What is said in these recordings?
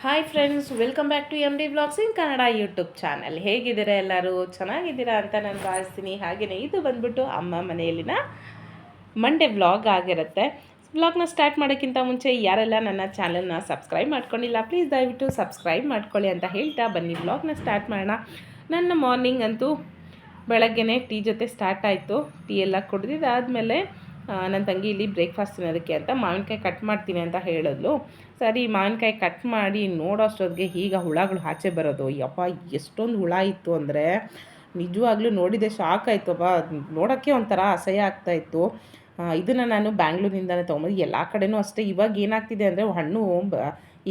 Hi friends, welcome back to M D vlogs in Kannada YouTube channel. ಹೇಗಿದ್ದೀರಾ ಎಲ್ಲರೂ? ಚೆನ್ನಾಗಿದ್ದೀರಾ ಅಂತ ನಾನು ಭಾವಿಸ್ತೀನಿ. ಹಾಗೆಯೇ ಇದು ಬಂದ್ಬಿಟ್ಟು ಅಮ್ಮ ಮನೆಯಲ್ಲಿನ ಮಂಡೇ ವ್ಲಾಗ್ ಆಗಿರುತ್ತೆ. ವ್ಲಾಗ್ನ ಸ್ಟಾರ್ಟ್ ಮಾಡೋಕ್ಕಿಂತ ಮುಂಚೆ ಯಾರೆಲ್ಲ ನನ್ನ ಚಾನಲ್ನ ಸಬ್ಸ್ಕ್ರೈಬ್ ಮಾಡ್ಕೊಂಡಿಲ್ಲ, ಪ್ಲೀಸ್ ದಯವಿಟ್ಟು ಸಬ್ಸ್ಕ್ರೈಬ್ ಮಾಡ್ಕೊಳ್ಳಿ ಅಂತ ಹೇಳ್ತಾ ಬನ್ನಿ ವ್ಲಾಗ್ನ ಸ್ಟಾರ್ಟ್ ಮಾಡೋಣ. ನನ್ನ ಮಾರ್ನಿಂಗ್ ಅಂತೂ ಬೆಳಗ್ಗೆನೇ ಟೀ ಜೊತೆ ಸ್ಟಾರ್ಟ್ ಆಯಿತು. ಟೀ ಎಲ್ಲ ಕುಡಿದಿದ್ದಾದಮೇಲೆ ನನ್ನ ತಂಗಿ ಇಲ್ಲಿ ಬ್ರೇಕ್ಫಾಸ್ಟ್ ತಿನ್ನೋದಕ್ಕೆ ಅಂತ ಮಾವಿನಕಾಯಿ ಕಟ್ ಮಾಡ್ತೀನಿ ಅಂತ ಹೇಳಿದ್ಲು. ಸರಿ ಮಾವಿನಕಾಯಿ ಕಟ್ ಮಾಡಿ ನೋಡೋಷ್ಟೊತ್ತಿಗೆ ಈಗ ಹುಳಗಳು ಆಚೆ ಬರೋದು. ಯಪ್ಪ, ಎಷ್ಟೊಂದು ಹುಳ ಇತ್ತು ಅಂದರೆ ನಿಜವಾಗ್ಲೂ ನೋಡಿದೆ ಶಾಕ್ ಆಯಿತಪ್ಪ. ನೋಡೋಕ್ಕೆ ಒಂಥರ ಅಸಹ್ಯ ಆಗ್ತಾಯಿತ್ತು. ಇದನ್ನು ನಾನು ಬ್ಯಾಂಗ್ಳೂರಿಂದನೇ ತೊಗೊಂಬಂದು. ಎಲ್ಲ ಕಡೆನೂ ಅಷ್ಟೇ. ಇವಾಗ ಏನಾಗ್ತಿದೆ ಅಂದರೆ ಹಣ್ಣು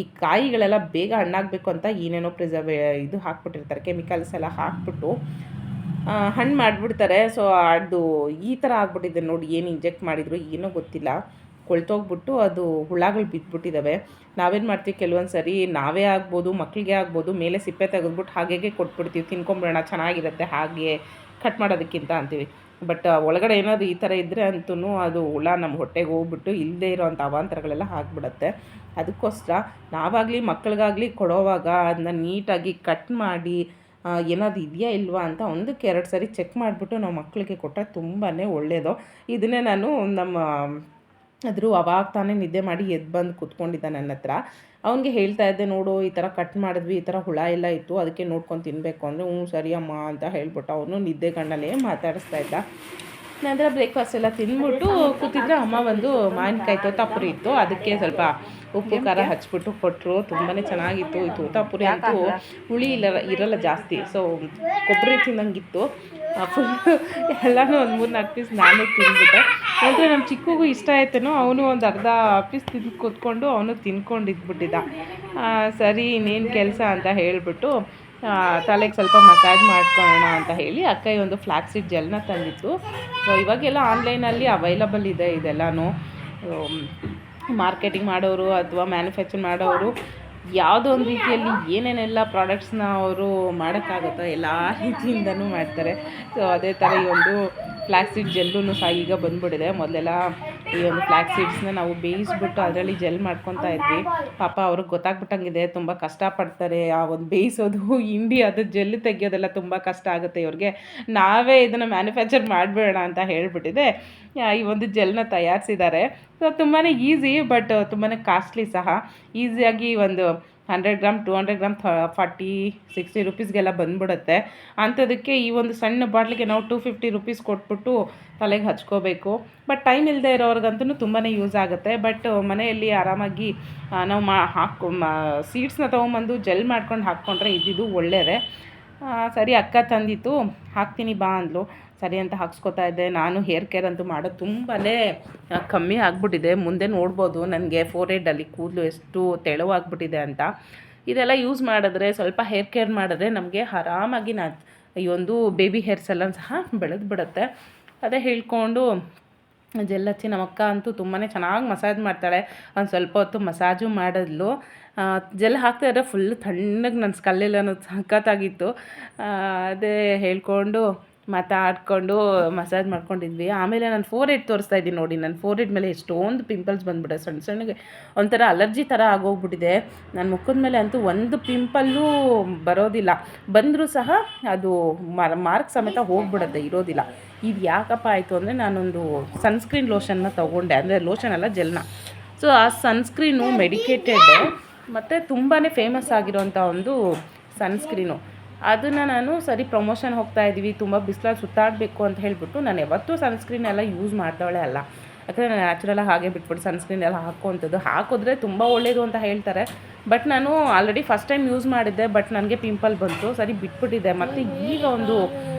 ಈ ಕಾಯಿಗಳೆಲ್ಲ ಬೇಗ ಹಣ್ಣಾಗಬೇಕು ಅಂತ ಏನೇನೋ ಇದು ಹಾಕ್ಬಿಟ್ಟಿರ್ತಾರೆ, ಕೆಮಿಕಲ್ಸ್ ಎಲ್ಲ ಹಾಕ್ಬಿಟ್ಟು ಹಣ್ಣು ಮಾಡಿಬಿಡ್ತಾರೆ. ಸೊ ಅದು ಈ ಥರ ಆಗ್ಬಿಟ್ಟಿದೆ ನೋಡಿ. ಏನು ಇಂಜೆಕ್ಟ್ ಮಾಡಿದ್ರು ಏನೋ ಗೊತ್ತಿಲ್ಲ, ಕೊಳ್ತೋಗ್ಬಿಟ್ಟು ಅದು ಹುಳಗಳು ಬಿದ್ದುಬಿಟ್ಟಿದ್ದಾವೆ. ನಾವೇನು ಮಾಡ್ತೀವಿ, ಕೆಲವೊಂದು ಸರಿ ನಾವೇ ಆಗ್ಬೋದು, ಮಕ್ಕಳಿಗೆ ಆಗ್ಬೋದು, ಮೇಲೆ ಸಿಪ್ಪೆ ತೆಗೆದ್ಬಿಟ್ಟು ಹಾಗೆ ಕೊಟ್ಬಿಡ್ತೀವಿ, ತಿನ್ಕೊಂಬಿಡೋಣ ಚೆನ್ನಾಗಿರುತ್ತೆ ಹಾಗೆ ಕಟ್ ಮಾಡೋದಕ್ಕಿಂತ ಅಂತೀವಿ. ಬಟ್ ಒಳಗಡೆ ಏನಾದರೂ ಈ ಥರ ಇದ್ದರೆ ಅಂತೂ ಅದು ಹುಳ ನಮ್ಮ ಹೊಟ್ಟೆಗೆ ಹೋಗ್ಬಿಟ್ಟು ಇಲ್ಲದೇ ಇರೋವಂಥ ಅವಾಂತರಗಳೆಲ್ಲ ಆಗಿಬಿಡತ್ತೆ. ಅದಕ್ಕೋಸ್ಕರ ನಾವಾಗಲಿ ಮಕ್ಕಳಿಗಾಗಲಿ ಕೊಡೋವಾಗ ಅದನ್ನ ನೀಟಾಗಿ ಕಟ್ ಮಾಡಿ ಏನಾದ್ರು ಇದೆಯಾ ಇಲ್ವಾ ಅಂತ ಒಂದಕ್ಕೆ ಎರಡು ಸರಿ ಚೆಕ್ ಮಾಡಿಬಿಟ್ಟು ನಾವು ಮಕ್ಕಳಿಗೆ ಕೊಟ್ಟರೆ ತುಂಬಾ ಒಳ್ಳೆಯದು. ಇದನ್ನೇ ನಾನು ನಮ್ಮ ಅವಾಗ ತಾನೇ ನಿದ್ದೆ ಮಾಡಿ ಎದ್ದು ಬಂದು ಕೂತ್ಕೊಂಡಿದ್ದ ನನ್ನ ಹತ್ರ. ಅವನಿಗೆ ಹೇಳ್ತಾ ಇದ್ದೆ, ನೋಡು ಈ ಥರ ಕಟ್ ಮಾಡಿದ್ವಿ, ಈ ಥರ ಹುಳ ಎಲ್ಲ ಇತ್ತು, ಅದಕ್ಕೆ ನೋಡ್ಕೊಂಡು ತಿನ್ನಬೇಕು ಅಂದರೆ ಹ್ಞೂ ಸರಿ ಅಮ್ಮ ಅಂತ ಹೇಳ್ಬಿಟ್ಟು ಅವನು ನಿದ್ದೆ ಕಣ್ಣಲ್ಲೇ ಮಾತಾಡಿಸ್ತಾ ಇದ್ದ. ನಂತರ ಬ್ರೇಕ್ಫಾಸ್ಟ್ ಎಲ್ಲ ತಿಂದ್ಬಿಟ್ಟು ಕೂತಿದ್ರೆ ಅಮ್ಮ ಒಂದು ಮಾವಿನಕಾಯಿ ತೋತಾಪುರಿ ಇತ್ತು, ಅದಕ್ಕೆ ಸ್ವಲ್ಪ ಉಪ್ಪು ಖಾರ ಹಚ್ಬಿಟ್ಟು ಕೊಟ್ಟರು. ತುಂಬಾ ಚೆನ್ನಾಗಿತ್ತು. ಈ ತೋತಾಪುರಿ ಅಂತೂ ಹುಳಿ ಇರಲ್ಲ ಜಾಸ್ತಿ, ಸೊ ಕೊಬ್ಬರಿ ತಿನ್ನಂಗಿತ್ತು. ಫುಲ್ ಎಲ್ಲನೂ ಒಂದು 3-4 ಪೀಸ್ ನಾನೇ ತಿಂದ್ಬಿಟ್ಟೆ. ನಂತರ ನಮ್ಮ ಚಿಕ್ಕಗೂ ಇಷ್ಟ ಆಯ್ತೇನೋ, ಅವನು ಒಂದು ಅರ್ಧ ಪೀಸ್ ತಿಂದು ಕೂತ್ಕೊಂಡು ಅವನು ತಿನ್ಕೊಂಡಿದ್ಬಿಟ್ಟಿದ್ದ. ಸರಿ ಇನ್ನೇನು ಕೆಲಸ ಅಂತ ಹೇಳಿಬಿಟ್ಟು ತಲೆಗೆ ಸ್ವಲ್ಪ ಮಸಾಜ್ ಮಾಡ್ಕೊಳ್ಳೋಣ ಅಂತ ಹೇಳಿ ಅಕ್ಕೈ ಒಂದು ಫ್ಲ್ಯಾಕ್ಸೀಡ್ ಜೆಲ್ನ ತಂದಿತ್ತು. ಸೊ ಇವಾಗೆಲ್ಲ ಆನ್ಲೈನಲ್ಲಿ ಅವೈಲಬಲ್ ಇದೆ ಇದೆಲ್ಲನೂ. ಮಾರ್ಕೆಟಿಂಗ್ ಮಾಡೋರು ಅಥವಾ ಮ್ಯಾನುಫ್ಯಾಕ್ಚರ್ ಮಾಡೋರು ಯಾವುದೋ ಒಂದು ರೀತಿಯಲ್ಲಿ ಏನೇನೆಲ್ಲ ಪ್ರಾಡಕ್ಟ್ಸ್ನ ಅವರು ಮಾಡೋಕ್ಕಾಗುತ್ತೋ ಎಲ್ಲ ರೀತಿಯಿಂದನೂ ಮಾಡ್ತಾರೆ. ಸೊ ಅದೇ ಥರ ಈ ಒಂದು ಫ್ಲ್ಯಾಕ್ಸೀಡ್ ಜೆಲ್ಲೂ ಸಹ ಈಗ ಬಂದುಬಿಟ್ಟಿದೆ. ಮೊದಲೆಲ್ಲ ಈ ಒಂದು ಫ್ಲ್ಯಾಕ್ಸೀಡ್ಸ್ನ ನಾವು ಬೇಯಿಸ್ಬಿಟ್ಟು ಅದರಲ್ಲಿ ಜೆಲ್ ಮಾಡ್ಕೊತಾ ಇದ್ವಿ. ಪಾಪ ಅವ್ರಿಗೆ ಗೊತ್ತಾಗ್ಬಿಟ್ಟಂಗಿದೆ, ತುಂಬ ಕಷ್ಟಪಡ್ತಾರೆ ಆ ಒಂದು ಬೇಯಿಸೋದು, ಹಿಂಡಿ ಅದು ಜೆಲ್ ತೆಗಿಯೋದೆಲ್ಲ ತುಂಬ ಕಷ್ಟ ಆಗುತ್ತೆ ಇವ್ರಿಗೆ. ನಾವೇ ಇದನ್ನು ಮ್ಯಾನುಫ್ಯಾಕ್ಚರ್ ಮಾಡಬೇಡ ಅಂತ ಹೇಳಿಬಿಟ್ಟಿದೆ ಈ ಒಂದು ಜೆಲ್ನ ತಯಾರಿಸಿದ್ದಾರೆ. ಸೊ ತುಂಬಾ ಈಸಿ, ಬಟ್ ತುಂಬಾ ಕಾಸ್ಟ್ಲಿ ಸಹ. ಈಸಿಯಾಗಿ ಒಂದು 100 ಗ್ರಾಮ್ 200 ಗ್ರಾಮ್ 40-60 ರುಪೀಸ್ಗೆಲ್ಲ ಬಂದ್ಬಿಡುತ್ತೆ. ಅಂಥದಕ್ಕೆ ಈ ಒಂದು ಸಣ್ಣ ಬಾಟ್ಲಿಗೆ ನಾವು 250 ರುಪೀಸ್ ಕೊಟ್ಬಿಟ್ಟು ತಲೆಗೆ ಹಚ್ಕೋಬೇಕು. ಬಟ್ ಟೈಮ್ ಇಲ್ಲದೆ ಇರೋರ್ಗಂತೂ ತುಂಬಾ ಯೂಸ್ ಆಗುತ್ತೆ. ಬಟ್ ಮನೆಯಲ್ಲಿ ಆರಾಮಾಗಿ ನಾವು ಸೀಡ್ಸ್ನ ತೊಗೊಂಬಂದು ಜೆಲ್ ಮಾಡ್ಕೊಂಡು ಹಾಕ್ಕೊಂಡ್ರೆ ಇದ್ದಿದ್ದು ಒಳ್ಳೆಯದೇ. ಸರಿ ಅಕ್ಕ ತಂದಿತ್ತು, ಹಾಕ್ತೀನಿ ಬಾ ಅಂದ್ಲು. ಸರಿ ಅಂತ ಹಾಕ್ಸ್ಕೊತಾ ಇದ್ದೆ. ನಾನು ಹೇರ್ ಕೇರ್ ಅಂತೂ ಮಾಡೋದು ತುಂಬಾ ಕಮ್ಮಿ ಆಗಿಬಿಟ್ಟಿದೆ. ಮುಂದೆ ನೋಡ್ಬೋದು ನನಗೆ ಫೋರ್ಹೆಡ್ಡಲ್ಲಿ ಕೂದಲು ಎಷ್ಟು ತೆಳುವಾಗ್ಬಿಟ್ಟಿದೆ ಅಂತ. ಇದೆಲ್ಲ ಯೂಸ್ ಮಾಡಿದ್ರೆ, ಸ್ವಲ್ಪ ಹೇರ್ ಕೇರ್ ಮಾಡಿದ್ರೆ ನಮಗೆ ಆರಾಮಾಗಿ ಈ ಒಂದು ಬೇಬಿ ಹೇರ್ಸ್ ಎಲ್ಲ ಸಹ ಬೆಳೆದು ಬಿಡುತ್ತೆ. ಅದೇ ಹೇಳ್ಕೊಂಡು ಜೆಲ್ ಹಚ್ಚಿ ನಮ್ಮ ಅಕ್ಕ ಅಂತೂ ತುಂಬಾ ಚೆನ್ನಾಗಿ ಮಸಾಜ್ ಮಾಡ್ತಾಳೆ. ಒಂದು ಸ್ವಲ್ಪ ಹೊತ್ತು ಮಸಾಜು ಮಾಡಿದ್ಲು. ಜೆಲ್ ಹಾಕ್ತಾಯಿದ್ರೆ ಫುಲ್ ತಣ್ಣಗೆ ನನ್ನ ಸ್ಕಲ್ಲೆಲ್ಲನೂ ಸಖತ್ತಾಗಿತ್ತು. ಅದೇ ಹೇಳ್ಕೊಂಡು ಮಾತಾಡಿಕೊಂಡು ಮಸಾಜ್ ಮಾಡ್ಕೊಂಡಿದ್ವಿ. ಆಮೇಲೆ ನಾನು ಫೋರ್ಹೆಡ್ ತೋರಿಸ್ತಾ ಇದ್ದೀನಿ ನೋಡಿ. ನನ್ನ ಫೋರ್ಹೆಡ್ ಮೇಲೆ ಎಷ್ಟೊಂದು ಪಿಂಪಲ್ಸ್ ಬಂದುಬಿಟ್ಟೆ, ಸಣ್ಣ ಸಣ್ಣಗೆ ಒಂಥರ ಅಲರ್ಜಿ ಥರ ಆಗೋಗ್ಬಿಟ್ಟಿದೆ. ನನ್ನ ಮುಖದ ಮೇಲೆ ಅಂತೂ ಒಂದು ಪಿಂಪಲ್ಲೂ ಬರೋದಿಲ್ಲ, ಬಂದರೂ ಸಹ ಅದು ಮಾರ್ಕ್ ಸಮೇತ ಹೋಗ್ಬಿಡುತ್ತೆ, ಇರೋದಿಲ್ಲ. ಇದು ಯಾಕಪ್ಪ ಆಯಿತು ಅಂದರೆ ನಾನೊಂದು ಸನ್ಸ್ಕ್ರೀನ್ ಲೋಷನ್ನ ತೊಗೊಂಡೆ, ಅಂದರೆ ಲೋಷನ್ ಅಲ್ಲ ಜೆಲ್ನ. ಸೊ ಆ ಸನ್ಸ್ಕ್ರೀನು ಮೆಡಿಕೇಟೆಡ್ ಮತ್ತು ತುಂಬಾ ಫೇಮಸ್ ಆಗಿರೋಂಥ ಒಂದು ಸನ್ಸ್ಕ್ರೀನು. ಅದನ್ನು ನಾನು ಸರಿ ಪ್ರಮೋಷನ್ ಹೋಗ್ತಾ ಇದ್ದೀವಿ, ತುಂಬ ಬಿಸಿಲಲ್ಲಿ ಸುತ್ತಾಡಬೇಕು ಅಂತ ಹೇಳಿಬಿಟ್ಟು ನಾನು ಯಾವತ್ತೂ ಸನ್ಸ್ಕ್ರೀನ್ ಎಲ್ಲ ಯೂಸ್ ಮಾಡ್ತಾಳೆ ಅಲ್ಲ. ಯಾಕಂದರೆ ನಾನು ನ್ಯಾಚುರಲಾಗಿ ಹಾಗೆ ಬಿಟ್ಬಿಟ್ಟು ಸನ್ಸ್ಕ್ರೀನ್ ಎಲ್ಲ ಹಾಕೋವಂಥದ್ದು. ಹಾಕಿದ್ರೆ ತುಂಬ ಒಳ್ಳೆಯದು ಅಂತ ಹೇಳ್ತಾರೆ. ಬಟ್ ನಾನು ಆಲ್ರೆಡಿ ಫಸ್ಟ್ ಟೈಮ್ ಯೂಸ್ ಮಾಡಿದ್ದೆ, ಬಟ್ ನನಗೆ ಪಿಂಪಲ್ ಬಂತು, ಸರಿ ಬಿಟ್ಬಿಟ್ಟಿದ್ದೆ. ಮತ್ತು ಈಗ ಒಂದು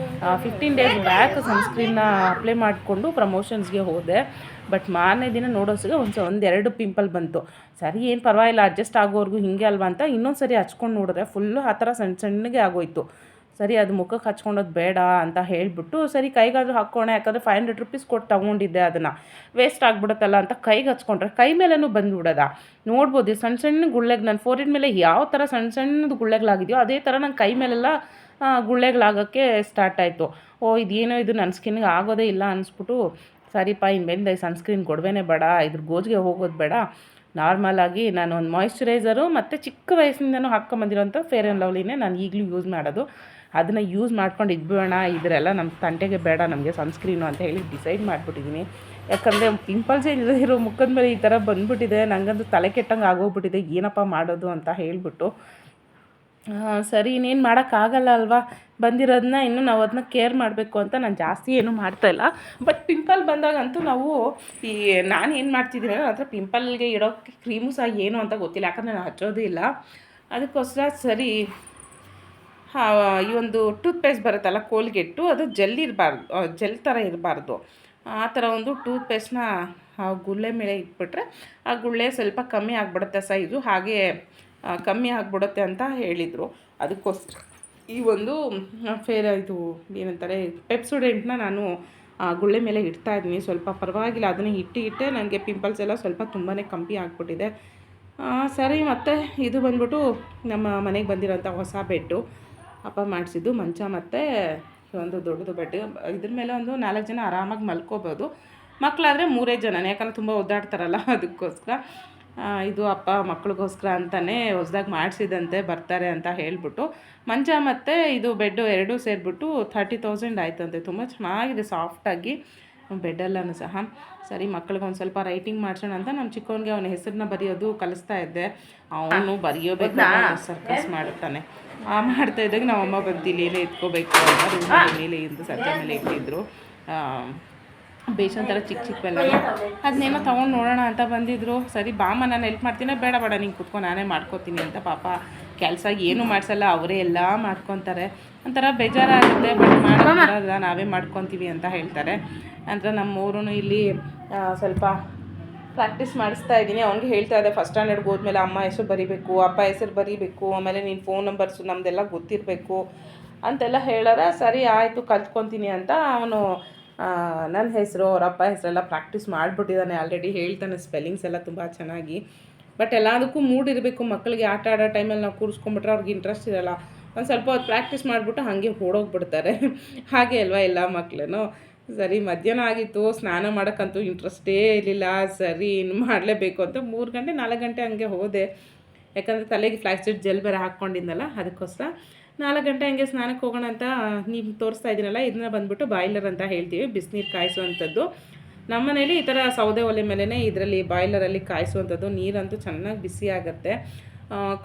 15 ಡೇಸ್ ಬ್ಯಾಕ್ ಸನ್ಸ್ಕ್ರೀನ್ನ ಅಪ್ಲೈ ಮಾಡಿಕೊಂಡು ಪ್ರಮೋಷನ್ಸ್ಗೆ ಹೋದೆ. ಬಟ್ ಮಾರನೇ ದಿನ ನೋಡೋಸಿಗೆ ಒಂದೆರಡು ಪಿಂಪಲ್ ಬಂತು. ಸರಿ ಏನು ಪರವಾಗಿಲ್ಲ, ಅಡ್ಜಸ್ಟ್ ಆಗೋವರೆಗೂ ಹಿಂಗೆ ಅಲ್ವಾ ಅಂತ ಇನ್ನೊಂದು ಸರಿ ಹಚ್ಕೊಂಡು ನೋಡಿದ್ರೆ ಫುಲ್ಲು ಆ ಥರ ಸಣ್ಣಗೆ ಆಗೋಯ್ತು. ಸರಿ ಅದು ಮುಖಕ್ಕೆ ಹಚ್ಕೊಂಡೋದು ಬೇಡ ಅಂತ ಹೇಳಿಬಿಟ್ಟು ಸರಿ ಕೈಗಾದರೂ ಹಾಕ್ಕೋಣ, ಯಾಕಂದರೆ 500 ರುಪೀಸ್ ಕೊಟ್ಟು ತೊಗೊಂಡಿದ್ದೆ, ಅದನ್ನು ವೇಸ್ಟ್ ಆಗಿಬಿಡುತ್ತಲ್ಲ ಅಂತ ಕೈಗೆ ಹಚ್ಕೊಂಡ್ರೆ ಕೈ ಮೇಲೂ ಬಂದುಬಿಡೋದ. ನೋಡ್ಬೋದು ಸಣ್ಣ ಗುಳ್ಳೆಗೆ, ನನ್ನ ಫೋರ್ಹೆಡ್ ಮೇಲೆ ಯಾವ ಥರ ಸಣ್ಣದು ಗುಳ್ಳೆಗಳಾಗಿದೆಯೋ ಅದೇ ಥರ ನನ್ನ ಕೈ ಮೇಲೆಲ್ಲ ಗುಳ್ಳೆಗಳಾಗೋಕ್ಕೆ ಸ್ಟಾರ್ಟ್ ಆಯಿತು. ಇದೇನೋ ಇದು ನನ್ನ ಸ್ಕಿನ್ಗೆ ಆಗೋದೇ ಇಲ್ಲ ಅನಿಸ್ಬಿಟ್ಟು ಸರಿಪ್ಪ ಇನ್ಮೇಲಿಂದ ಈ ಸನ್ಸ್ಕ್ರೀನ್ ಕೊಡಬೇನೇ ಬೇಡ, ಇದ್ರ ಗೋಜಿಗೆ ಹೋಗೋದು ಬೇಡ, ನಾರ್ಮಲಾಗಿ ನಾನು ಒಂದು ಮಾಯಿಶ್ಚರೈಸರು ಮತ್ತು ಚಿಕ್ಕ ವಯಸ್ಸಿಂದನೂ ಹಾಕ್ಕೊಂಬಂದಿರೋಂಥ ಫೇರ್ ಆ್ಯಂಡ್ ಲವ್ಲಿನೇ ನಾನು ಈಗಲೂ ಯೂಸ್ ಮಾಡೋದು. ಅದನ್ನು ಯೂಸ್ ಮಾಡ್ಕೊಂಡು ಇದ್ಬಿಡೋಣ, ಇದರೆಲ್ಲ ನಮ್ಮ ತಂಟೆಗೆ ಬೇಡ, ನಮಗೆ ಸನ್ಸ್ಕ್ರೀನು ಅಂತ ಹೇಳಿ ಡಿಸೈಡ್ ಮಾಡಿಬಿಟ್ಟಿದ್ದೀನಿ. ಯಾಕಂದರೆ ಪಿಂಪಲ್ಸೇ ಇರೋ ಮುಖದ ಮೇಲೆ ಈ ಥರ ಬಂದುಬಿಟ್ಟಿದೆ, ನನಗಂತೂ ತಲೆ ಕೆಟ್ಟಂಗೆ ಆಗೋಗ್ಬಿಟ್ಟಿದೆ, ಏನಪ್ಪ ಮಾಡೋದು ಅಂತ ಹೇಳಿಬಿಟ್ಟು ಸರಿ ಇನ್ನೇನು ಮಾಡೋಕ್ಕಾಗಲ್ಲ ಅಲ್ವಾ, ಬಂದಿರೋದನ್ನ ಇನ್ನು ನಾವು ಅದನ್ನ ಕೇರ್ ಮಾಡಬೇಕು ಅಂತ ನಾನು ಜಾಸ್ತಿ ಏನೂ ಮಾಡ್ತಾಯಿಲ್ಲ. ಬಟ್ ಪಿಂಪಲ್ ಬಂದಾಗಂತೂ ನಾವು ನಾನು ಏನು ಮಾಡ್ತಿದ್ದೀನಿ ಅಂದರೆ ಪಿಂಪಲ್ಗೆ ಇಡೋಕ್ಕೆ ಕ್ರೀಮು ಸಹ ಏನು ಅಂತ ಗೊತ್ತಿಲ್ಲ, ಯಾಕಂದರೆ ನಾನು ಹಚ್ಚೋದೇ ಇಲ್ಲ. ಅದಕ್ಕೋಸ್ಕರ ಸರಿ ಈ ಒಂದು ಟೂತ್ಪೇಸ್ಟ್ ಬರುತ್ತಲ್ಲ ಕೋಲ್ಗೇಟು, ಅದು ಜೆಲ್ ಇರಬಾರ್ದು, ಜೆಲ್ ಥರ ಇರಬಾರ್ದು. ಆ ಥರ ಒಂದು ಟೂತ್ಪೇಸ್ಟ್ನ ಗುಳ್ಳೆ ಮೇಲೆ ಇಟ್ಬಿಟ್ರೆ ಆ ಗುಳ್ಳೆ ಸ್ವಲ್ಪ ಕಮ್ಮಿ ಆಗಿಬಿಡುತ್ತೆ ಸೈಜು, ಹಾಗೆ ಕಮ್ಮಿ ಆಗಿಬಿಡುತ್ತೆ ಅಂತ ಹೇಳಿದರು. ಅದಕ್ಕೋಸ್ಕರ ಈ ಒಂದು ಇದು ಏನಂತಾರೆ ಪೆಪ್ಸೋಡೆಂಟ್ನ ನಾನು ಗುಳ್ಳೆ ಮೇಲೆ ಇಡ್ತಾಯಿದ್ದೀನಿ. ಸ್ವಲ್ಪ ಪರವಾಗಿಲ್ಲ, ಅದನ್ನು ಇಟ್ಟೆ ನನಗೆ ಪಿಂಪಲ್ಸ್ ಎಲ್ಲ ಸ್ವಲ್ಪ ತುಂಬಾ ಕಮ್ಮಿ ಆಗಿಬಿಟ್ಟಿದೆ. ಸರಿ ಮತ್ತು ಇದು ಬಂದ್ಬಿಟ್ಟು ನಮ್ಮ ಮನೆಗೆ ಬಂದಿರೋಂಥ ಹೊಸ ಬೆಡ್ಡು ಅಪ್ಪ ಮಾಡಿಸಿದ್ದು ಮಂಚ ಮತ್ತು ಒಂದು ದೊಡ್ಡದು ಬೆಡ್. ಇದ್ರ ಮೇಲೆ ಒಂದು 4 ಜನ ಆರಾಮಾಗಿ ಮಲ್ಕೋಬೋದು, ಮಕ್ಕಳಾದರೆ 3 ಜನನೇ, ಯಾಕಂದರೆ ತುಂಬ ಒದ್ದಾಡ್ತಾರಲ್ಲ ಅದಕ್ಕೋಸ್ಕರ. ಇದು ಅಪ್ಪ ಮಕ್ಳಿಗೋಸ್ಕರ ಅಂತಲೇ ಹೊಸ್ದಾಗಿ ಮಾಡಿಸಿದಂತೆ ಬರ್ತಾರೆ ಅಂತ ಹೇಳಿಬಿಟ್ಟು ಮಂಚ ಮತ್ತು ಇದು ಬೆಡ್ಡು ಎರಡೂ ಸೇರಿಬಿಟ್ಟು 30,000 ಆಯ್ತಂತೆ. ತುಂಬ ಚೆನ್ನಾಗಿದೆ ಸಾಫ್ಟಾಗಿ ಬೆಡ್ಡೆಲ್ಲನೂ ಸಹ. ಸರಿ ಮಕ್ಳಿಗೆ ಒಂದು ಸ್ವಲ್ಪ ರೈಟಿಂಗ್ ಮಾಡಿಸೋಣ ಅಂತ ನಮ್ಮ ಚಿಕ್ಕವನಿಗೆ ಅವನ ಹೆಸರನ್ನ ಬರೆಯೋದು ಕಲಿಸ್ತಾ ಇದ್ದೆ. ಅವನು ಬರೆಯೋಬೇಕು ಸರ್ಕಸ್ ಮಾಡುತ್ತಾನೆ. ಮಾಡ್ತಾ ಇದ್ದಾಗ ನಮ್ಮ ಅಮ್ಮ ಬಂದು ಇಲ್ಲೇನೇ ಎತ್ಕೋಬೇಕು ಅಂತ ರೂಮ್ ಮೇಲೆ ಇಂದು ಸಜ್ಜೆ ಮೇಲೆ ಇಟ್ಟಿದ್ರು. ಬೇಷನ್ ಥರ ಚಿಕ್ಕ ಬೆಲ್ಲ ಅದನ್ನೇನೋ ತೊಗೊಂಡು ನೋಡೋಣ ಅಂತ ಬಂದಿದ್ರು. ಸರಿ ಬಾಮ್ಮ ನಾನು ಹೆಲ್ಪ್ ಮಾಡ್ತೀನಿ, ಬೇಡ ನಿಂಗೆ ಕುತ್ಕೊಂಡು ನಾನೇ ಮಾಡ್ಕೋತೀನಿ ಅಂತ. ಪಾಪ ಕೆಲಸ ಏನೂ ಮಾಡಿಸಲ್ಲ, ಅವರೇ ಎಲ್ಲ ಮಾಡ್ಕೊತಾರೆ. ಒಂಥರ ಬೇಜಾರಾಗುತ್ತೆ, ಬಟ್ ಮಾಡೋಲ್ಲ ನಾವೇ ಮಾಡ್ಕೊತೀವಿ ಅಂತ ಹೇಳ್ತಾರೆ. ನಂತರ ನಮ್ಮೂರು ಇಲ್ಲಿ ಸ್ವಲ್ಪ ಪ್ರಾಕ್ಟೀಸ್ ಮಾಡಿಸ್ತಾ ಇದ್ದೀನಿ. ಅವ್ನಿಗೆ ಹೇಳ್ತಾ ಇದ್ದೆ ಫಸ್ಟ್ ಸ್ಟ್ಯಾಂಡರ್ಡ್ಗೆ ಹೋದ್ಮೇಲೆ ಅಮ್ಮ ಹೆಸರು ಬರೀಬೇಕು, ಅಪ್ಪ ಹೆಸರು ಬರೀಬೇಕು, ಆಮೇಲೆ ನೀನು ಫೋನ್ ನಂಬರ್ಸು ನಮ್ಮದೆಲ್ಲ ಗೊತ್ತಿರಬೇಕು ಅಂತೆಲ್ಲ ಹೇಳೋರೆ. ಸರಿ ಆಯಿತು ಕಲ್ತ್ಕೊತೀನಿ ಅಂತ ಅವನು ನನ್ನ ಹೆಸರು ಅವ್ರ ಅಪ್ಪ ಹೆಸರೆಲ್ಲ ಪ್ರಾಕ್ಟೀಸ್ ಮಾಡಿಬಿಟ್ಟಿದ್ದಾನೆ ಆಲ್ರೆಡಿ. ಹೇಳ್ತಾನೆ ಸ್ಪೆಲ್ಲಿಂಗ್ಸ್ ಎಲ್ಲ ತುಂಬ ಚೆನ್ನಾಗಿ. ಬಟ್ ಎಲ್ಲದಕ್ಕೂ ಮೂಡ್ ಇರಬೇಕು ಮಕ್ಕಳಿಗೆ. ಆಟ ಆಡೋ ಟೈಮಲ್ಲಿ ನಾವು ಕೂರಿಸ್ಕೊಂಬಿಟ್ರೆ ಅವ್ರಿಗೆ ಇಂಟ್ರೆಸ್ಟ್ ಇರೋಲ್ಲ. ಒಂದು ಸ್ವಲ್ಪ ಹೊತ್ತು ಪ್ರಾಕ್ಟೀಸ್ ಮಾಡಿಬಿಟ್ಟು ಹಾಗೆ ಓಡೋಗ್ಬಿಡ್ತಾರೆ. ಹಾಗೆ ಅಲ್ವಾ ಎಲ್ಲ ಮಕ್ಕಳೂ. ಸರಿ ಮಧ್ಯಾಹ್ನ ಆಗಿತ್ತು, ಸ್ನಾನ ಮಾಡೋಕ್ಕಂತೂ ಇಂಟ್ರೆಸ್ಟೇ ಇರಲಿಲ್ಲ. ಸರಿ ಇನ್ನು ಮಾಡಲೇಬೇಕು ಅಂತ 3 ಗಂಟೆ 4 ಗಂಟೆ ಹಂಗೆ ಹೋದೆ. ಯಾಕಂದರೆ ತಲೆಗೆ ಫ್ಲಾಕ್ಸೀಡ್ ಜೆಲ್ ಬೇರೆ ಹಾಕ್ಕೊಂಡಿದ್ದಲ್ಲ, ಅದಕ್ಕೋಸ್ಕರ 4 ಗಂಟೆ ಹಂಗೆ ಸ್ನಾನಕ್ಕೆ ಹೋಗೋಣ ಅಂತ ನೀವು ತೋರಿಸ್ತಾ ಇದ್ದೀನಲ್ಲ, ಇದನ್ನ ಬಂದುಬಿಟ್ಟು ಬಾಯ್ಲರ್ ಅಂತ ಹೇಳ್ತೀವಿ, ಬಿಸಿನೀರು ಕಾಯಿಸುವಂಥದ್ದು. ನಮ್ಮ ಮನೇಲಿ ಈ ಥರ ಸೌದೆ ಒಲೆ ಮೇಲೇ ಇದರಲ್ಲಿ ಬಾಯ್ಲರಲ್ಲಿ ಕಾಯಿಸುವಂಥದ್ದು. ನೀರಂತೂ ಚೆನ್ನಾಗಿ ಬಿಸಿ ಆಗುತ್ತೆ.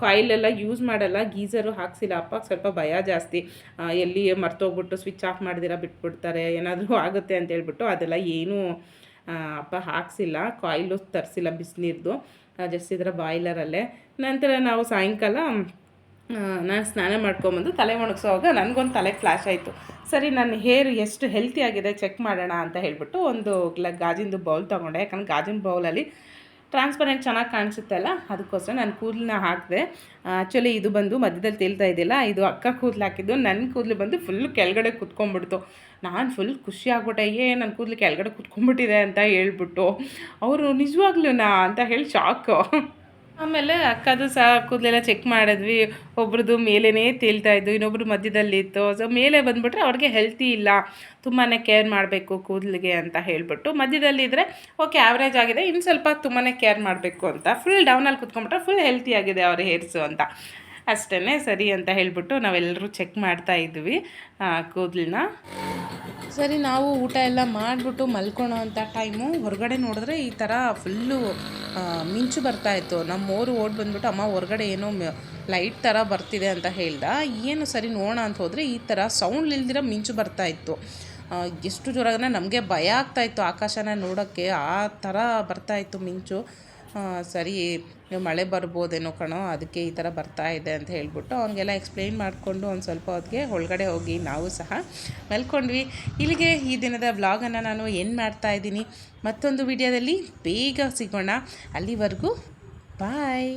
ಕಾಯಿಲೆಲ್ಲ ಯೂಸ್ ಮಾಡಲ್ಲ, ಗೀಝರು ಹಾಕ್ಸಿಲ್ಲ. ಅಪ್ಪಗೆ ಸ್ವಲ್ಪ ಭಯ ಜಾಸ್ತಿ, ಎಲ್ಲಿ ಮರ್ತೋಗ್ಬಿಟ್ಟು ಸ್ವಿಚ್ ಆಫ್ ಮಾಡಿದಿರ ಬಿಟ್ಬಿಡ್ತಾರೆ, ಏನಾದರೂ ಆಗುತ್ತೆ ಅಂತ ಹೇಳ್ಬಿಟ್ಟು ಅದೆಲ್ಲ ಏನೂ ಅಪ್ಪ ಹಾಕ್ಸಿಲ್ಲ. ಕಾಯಿಲು ತರಿಸಿಲ್ಲ ಬಿಸಿನೀರ್ದು, ಜಸ್ಟ್ ಇದರ ಬಾಯ್ಲರಲ್ಲೇ. ನಂತರ ನಾವು ಸಾಯಂಕಾಲ ನಾನು ಸ್ನಾನ ಮಾಡ್ಕೊಂಬಂದು ತಲೆ ಒಣಗಿಸೋವಾಗ ನನಗೊಂದು ತಲೆಗೆ ಫ್ಲ್ಯಾಶ್ ಆಯಿತು. ಸರಿ ನನ್ನ ಹೇರ್ ಎಷ್ಟು ಹೆಲ್ತಿ ಆಗಿದೆ ಚೆಕ್ ಮಾಡೋಣ ಅಂತ ಹೇಳಿಬಿಟ್ಟು ಒಂದು ಗಾಜಿಂದು ಬೌಲ್ ತೊಗೊಂಡೆ. ಯಾಕಂದ್ರೆ ಗಾಜಿನ ಬೌಲಲ್ಲಿ ಟ್ರಾನ್ಸ್ಪರೆಂಟ್ ಚೆನ್ನಾಗಿ ಕಾಣಿಸುತ್ತೆ ಅಲ್ಲ, ಅದಕ್ಕೋಸ್ಕರ ನಾನು ಕೂದಲನ್ನ ಹಾಕಿದೆ. ಆ್ಯಕ್ಚುಲಿ ಇದು ಬಂದು ಮಧ್ಯದಲ್ಲಿ ತೇಲ್ತಾ ಇದೆಯಲ್ಲ, ಇದು ಅಕ್ಕ ಕೂದಲು ಹಾಕಿದ್ದು. ನನ್ನ ಕೂದಲು ಬಂದು ಫುಲ್ ಕೆಳಗಡೆ ಕುತ್ಕೊಂಡ್ಬಿಡ್ತು. ನಾನು ಫುಲ್ ಖುಷಿ ಆಗ್ಬಿಟ್ಟೆ, ನನ್ನ ಕೂದಲು ಕೆಳಗಡೆ ಕುತ್ಕೊಂಡ್ಬಿಟ್ಟಿದೆ ಅಂತ ಹೇಳ್ಬಿಟ್ಟು. ಅವರು ನಿಜವಾಗ್ಲೂ ಅಂತ ಹೇಳಿ ಶಾಕು. ಆಮೇಲೆ ಅಕ್ಕದು ಸಹ ಕೂದಲೆಲ್ಲ ಚೆಕ್ ಮಾಡಿದ್ವಿ. ಒಬ್ರದ್ದು ಮೇಲೇ ತೇಲ್ತಾಯಿದ್ದು, ಇನ್ನೊಬ್ರು ಮಧ್ಯದಲ್ಲಿತ್ತು. ಸೊ ಮೇಲೆ ಬಂದುಬಿಟ್ರೆ ಅವ್ರಿಗೆ ಹೆಲ್ತಿ ಇಲ್ಲ, ತುಂಬಾ ಕೇರ್ ಮಾಡಬೇಕು ಕೂದಲಿಗೆ ಅಂತ ಹೇಳಿಬಿಟ್ಟು. ಮಧ್ಯದಲ್ಲಿದ್ದರೆ ಓಕೆ ಆವ್ರೇಜ್ ಆಗಿದೆ, ಇನ್ನು ಸ್ವಲ್ಪ ತುಂಬಾ ಕೇರ್ ಮಾಡಬೇಕು ಅಂತ. ಫುಲ್ ಡೌನಲ್ಲಿ ಕುತ್ಕೊಂಡ್ಬಿಟ್ರೆ ಫುಲ್ ಹೆಲ್ತಿ ಆಗಿದೆ ಅವ್ರ ಹೇರ್ಸು ಅಂತ ಅಷ್ಟೇ. ಸರಿ ಅಂತ ಹೇಳಿಬಿಟ್ಟು ನಾವೆಲ್ಲರೂ ಚೆಕ್ ಮಾಡ್ತಾ ಇದ್ವಿ ಕೂದಲನ್ನ. ಸರಿ ನಾವು ಊಟ ಎಲ್ಲ ಮಾಡಿಬಿಟ್ಟು ಮಲ್ಕೊಳ್ಳೋ ಅಂಥ ಟೈಮು ಹೊರಗಡೆ ನೋಡಿದ್ರೆ ಈ ಥರ ಫುಲ್ಲು ಮಿಂಚು ಬರ್ತಾಯಿತ್ತು. ನಮ್ಮೋರು ಓಡಿ ಬಂದುಬಿಟ್ಟು ಅಮ್ಮ ಹೊರಗಡೆ ಏನೋ ಲೈಟ್ ಥರ ಬರ್ತಿದೆ ಅಂತ ಹೇಳ್ದ. ಏನು ಸರಿ ನೋಡೋಣ ಅಂತ ಹೋದರೆ ಈ ಥರ ಸೌಂಡ್ ಇಲ್ದಿರೋ ಮಿಂಚು ಬರ್ತಾಯಿತ್ತು. ಎಷ್ಟು ಜೋರಾಗನೇ ನಮಗೆ ಭಯ ಆಗ್ತಾಯಿತ್ತು ಆಕಾಶನ ನೋಡೋಕ್ಕೆ, ಆ ಥರ ಬರ್ತಾಯಿತ್ತು ಮಿಂಚು. ಸರಿ ಮಳೆ ಬರ್ಬೋದೇನೋ ಕಣೋ, ಅದಕ್ಕೆ ಈ ಥರ ಬರ್ತಾ ಇದೆ ಅಂತ ಹೇಳ್ಬಿಟ್ಟು ಅವನಿಗೆಲ್ಲ ಎಕ್ಸ್ಪ್ಲೈನ್ ಮಾಡಿಕೊಂಡು ಒಂದು ಸ್ವಲ್ಪ ಹೊತ್ತಿಗೆ ಒಳಗಡೆ ಹೋಗಿ ನಾವು ಸಹ ಮಲ್ಕೊಂಡ್ವಿ. ಇಲ್ಲಿಗೆ ಈ ದಿನದ ವ್ಲಾಗನ್ನು ನಾನು ಎಂಡ್ ಮಾಡ್ತಾಯಿದ್ದೀನಿ. ಮತ್ತೊಂದು ವಿಡಿಯೋದಲ್ಲಿ ಬೇಗ ಸಿಗೋಣ. ಅಲ್ಲಿವರೆಗೂ ಬಾಯ್.